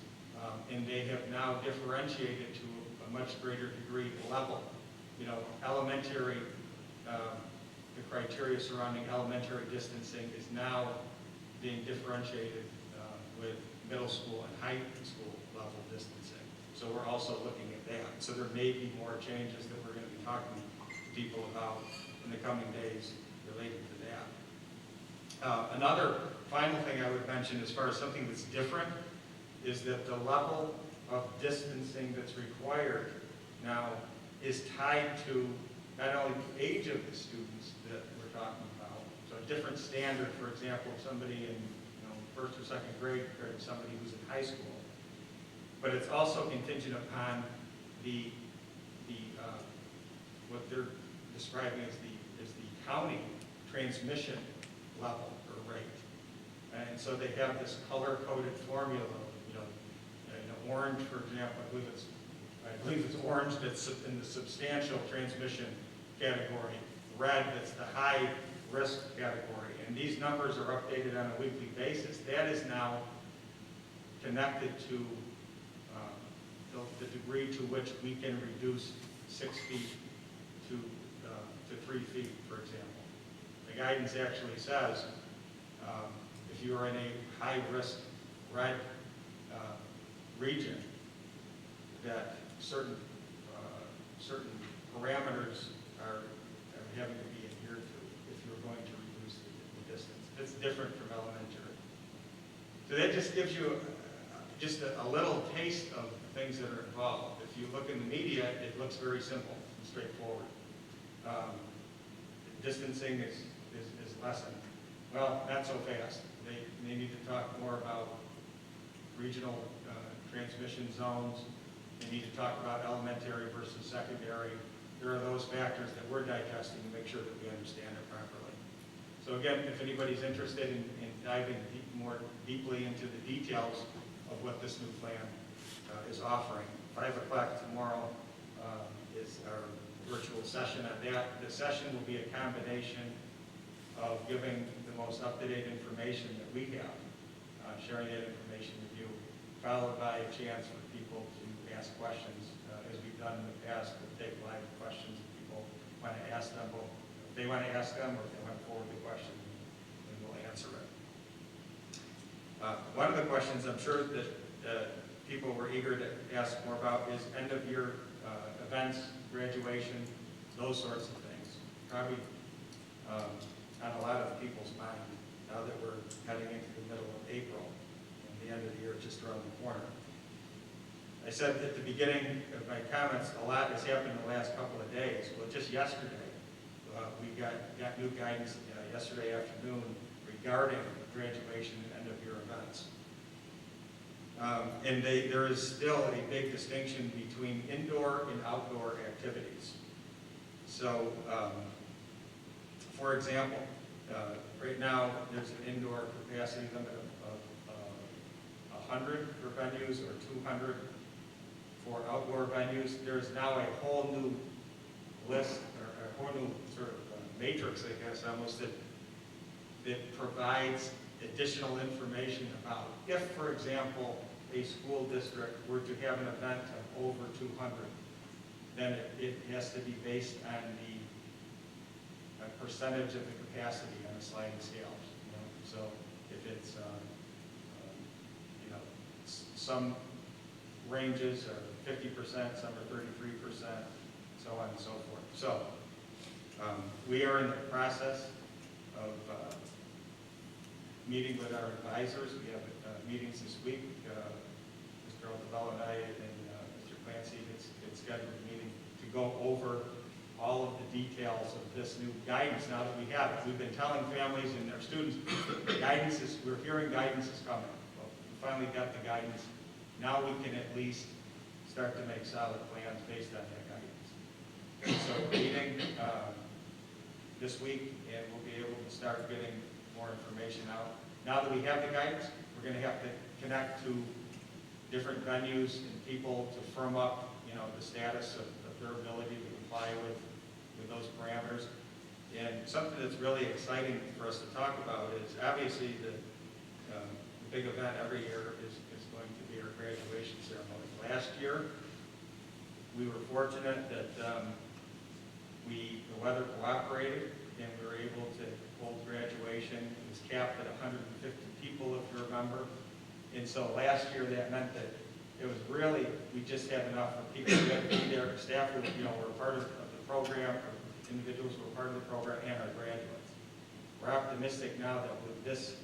And they have now differentiated to a much greater degree level. You know, elementary, the criteria surrounding elementary distancing is now being differentiated with middle school and high school level distancing. So we're also looking at that. So there may be more changes that we're going to be talking to people about in the coming days related to that. Another final thing I would mention as far as something that's different is that the level of distancing that's required now is tied to not only the age of the students that we're talking about, so a different standard, for example, somebody in first or second grade compared to somebody who's in high school, but it's also contingent upon the what they're describing as the county transmission level or rate. And so they have this color-coded formula, orange, for example, I believe it's orange that's in the substantial transmission category, red that's the high risk category, and these numbers are updated on a weekly basis. That is now connected to the degree to which we can reduce 6 feet to 3 feet, for example. The guidance actually says if you are in a high risk red region, that certain parameters are having to be adhered to if you're going to reduce the distance. It's different from elementary. So that just gives you just a little taste of the things that are involved. If you look in the media, it looks very simple and straightforward. Distancing is lessened. Well, not so fast. They need to talk more about regional transmission zones. They need to talk about elementary versus secondary. There are those factors that we're digesting to make sure that we understand it properly. So again, if anybody's interested in diving more deeply into the details of what this new plan is offering, 5 o'clock tomorrow is our virtual session on that. The session will be a combination of giving the most up-to-date information that we have, sharing that information with you, followed by a chance for people to ask questions. As we've done in the past, we'll take live questions if people want to ask them. If they want to ask them or if they want to forward the question, then we'll answer it. One of the questions I'm sure that people were eager to ask more about is end-of-year events, graduation, those sorts of things. Probably on a lot of people's mind now that we're heading into the middle of April and the end of the year is just around the corner. I said at the beginning of my comments, a lot has happened in the last couple of days. Well, just yesterday, we got new guidance yesterday afternoon regarding graduation and end-of-year events. And there is still a big distinction between indoor and outdoor activities. So, for example, right now there's an indoor capacity limit of 100 for venues or 200 for outdoor venues. There's now a whole new list, or a whole new sort of matrix, I guess, almost, that provides additional information about if, for example, a school district were to have an event of over 200, then it has to be based on the percentage of the capacity on a sliding scale. So if it's, some ranges are 50%, some are 33%, so on and so forth. So we are in the process of meeting with our advisors. We have meetings this week. Mr. Altobello and I and Mr. Clancy had scheduled a meeting to go over all of the details of this new guidance now that we have it. We've been telling families and their students, we're hearing guidance is coming. Well, we finally got the guidance. Now we can at least start to make solid plans based on that guidance. So we're meeting this week, and we'll be able to start getting more information out. Now that we have the guidance, we're going to have to connect to different venues and people to firm up, the status of their ability to comply with those parameters. And something that's really exciting for us to talk about is obviously the big event every year is going to be our graduation ceremony. Last year, we were fortunate that the weather cooperated and we were able to hold graduation. It was capped at 150 people, if you remember. And so last year that meant that it was really, we just had enough for people who had to be there, staff who were part of the program, or individuals who were part of the program, and our graduates. We're optimistic now that with this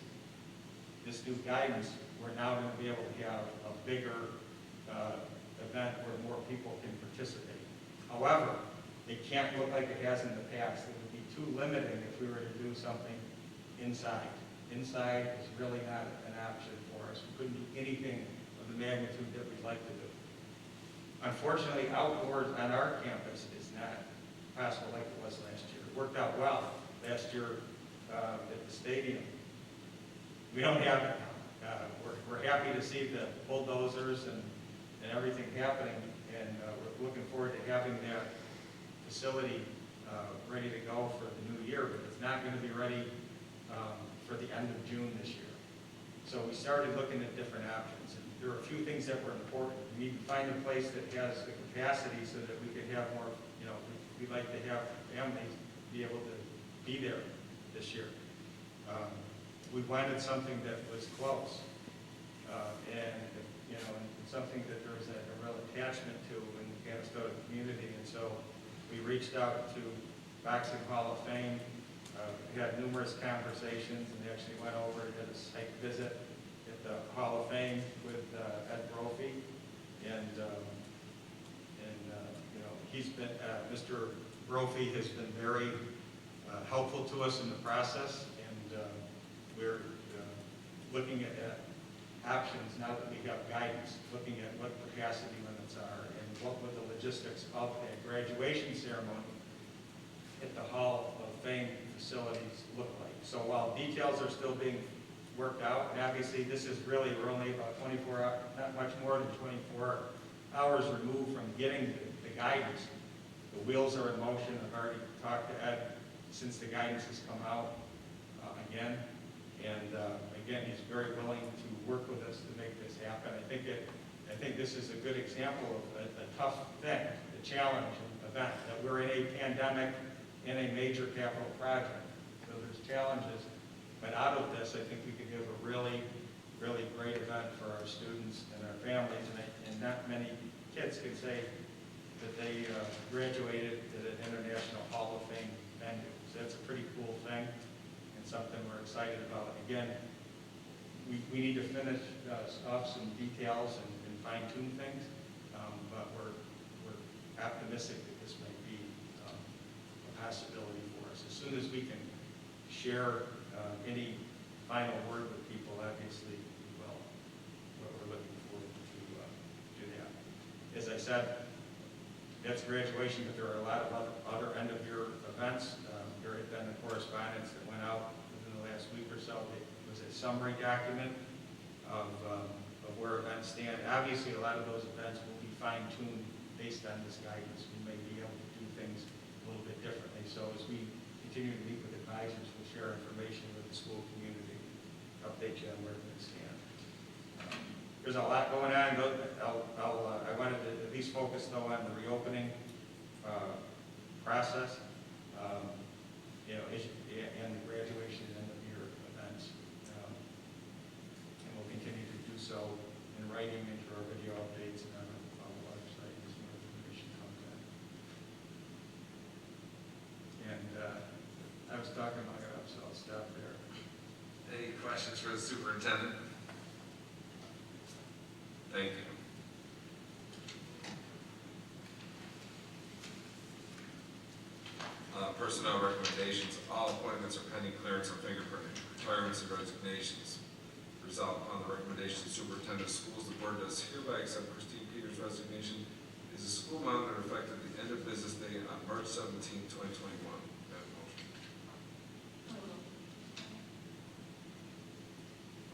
new guidance, we're now going to be able to have a bigger event where more people can participate. However, it can't look like it has in the past. It would be too limiting if we were to do something inside. Inside is really not an option for us. We couldn't do anything of the magnitude that we'd like to do. Unfortunately, outdoors on our campus is not possible like it was last year. It worked out well last year at the stadium. we don't have it now. We're happy to see the bulldozers and everything happening, and we're looking forward to having that facility ready to go for the new year, but it's not going to be ready for the end of June this year. So we started looking at different options, and there are a few things that were important. We need to find a place that has the capacity so that we could have more, we'd like to have families be able to be there this year. We wanted something that was close, and something that there was a real attachment to in the Canastota community, and so we reached out to Boxing Hall of Fame. We had numerous conversations, and they actually went over and did a site visit at the Hall of Fame with Ed Brophy, and he's been, Mr. Brophy has been very helpful to us in the process, and we're looking at options now that we have guidance, looking at what capacity limits are and what would the logistics of a graduation ceremony at the Hall of Fame facilities look like. So while details are still being worked out, and obviously this is really, we're only about 24 hours, not much more than 24 hours removed from getting the guidance. The wheels are in motion. I've already talked to Ed since the guidance has come out again. And again, he's very willing to work with us to make this happen. I think this is a good example of a tough thing, a challenge, an event, that we're in a pandemic in a major capital project. So there's challenges, but out of this, I think we could have a really, really great event for our students and our families, and not many kids can say that they graduated at an International Hall of Fame venue. So that's a pretty cool thing, and something we're excited about. Again, we need to finish off some details and fine-tune things, but we're optimistic that this may be a possibility for us. As soon as we can share any final word with people, obviously, well, we're looking forward to do that. As I said, that's graduation, but there are a lot of other end-of-year events. There had been a correspondence that went out within the last week or so. It was a summary document of where events stand. Obviously, a lot of those events will be fine-tuned based on this guidance. We may be able to do things a little bit differently. So as we continue to meet with advisors, we'll share information with the school community, update you on where things stand. There's a lot going on. I wanted to at least focus, though, on the reopening process, and the graduation and end-of-year events. And we'll continue to do so in writing and through our video updates and on our website as more information comes in. And I was talking long enough, so I'll stop there. Any questions for the superintendent? Thank you. Personnel recommendations. All appointments are pending clearance and fingerprinting. Retirements and resignations. Resolved upon the recommendation of the superintendent of schools, the board does hereby accept Christine Peters' resignation as a school monitor effective the end of business day on March 17, 2021. May I have a motion?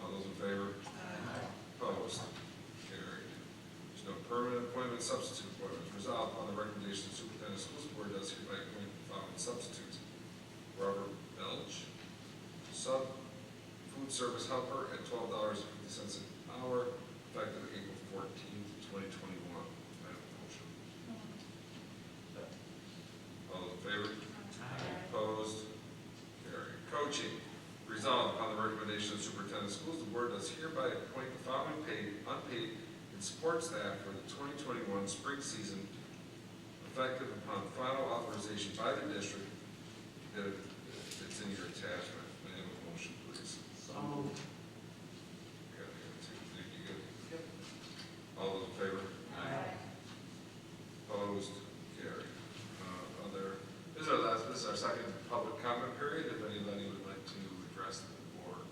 All those in favor? Aye. Opposed? Carried. There's no permanent appointment, substitute appointments. Resolved upon the recommendation of the superintendent of schools, the board does hereby appoint the following substitutes. Robert Belch, sub food service helper at $12.50 an hour, effective April 14th, 2021. May I have a motion? All those in favor? Aye. Opposed? Carried. Coaching. Resolved upon the recommendation of the superintendent of schools, the board does hereby appoint the following paid, unpaid, and support staff for the 2021 spring season, effective upon final authorization by the district. It's in your attachment. May I have a motion, please? So moved. Got it, thank you. Good. All those in favor? Aye. Opposed? Carried. This is our second public comment period. If anybody would like to address the board.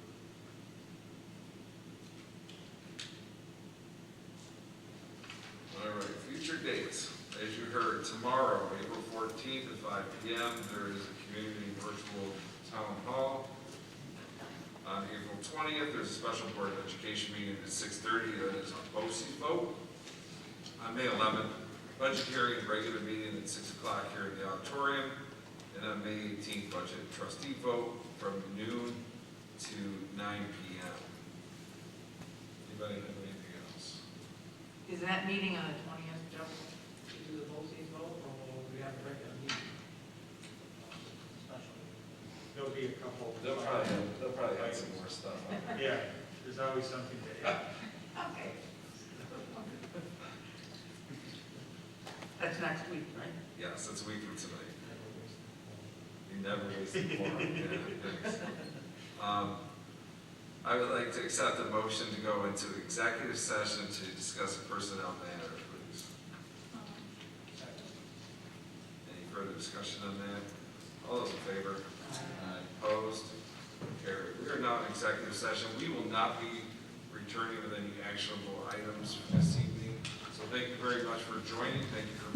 All right, future dates. As you heard, tomorrow, April 14th at 5 p.m., there is a community virtual town hall. On April 20th, there's a special Board of Education meeting at 6:30, that is on BOCES vote. On May 11th, budget hearing, regular meeting at 6 o'clock here in the auditorium. And on May 18th, budget trustee vote from noon to 9 p.m. Anybody have anything else? Is that meeting on the 20th, Joe? To do the BOCES vote, or will we have a regular meeting? Special. There'll be a couple. They'll probably have some more stuff on there. Yeah, there's always something to add. Okay. That's next week, right? Yes, it's a week from tonight. You never waste a forum. Yeah, thanks. I would like to accept a motion to go into executive session to discuss a personnel matter, please. Any further discussion on that? All those in favor? Opposed? Carried. We are now in executive session. We will not be returning with any actionable items for this evening. So thank you very much for joining. Thank you for being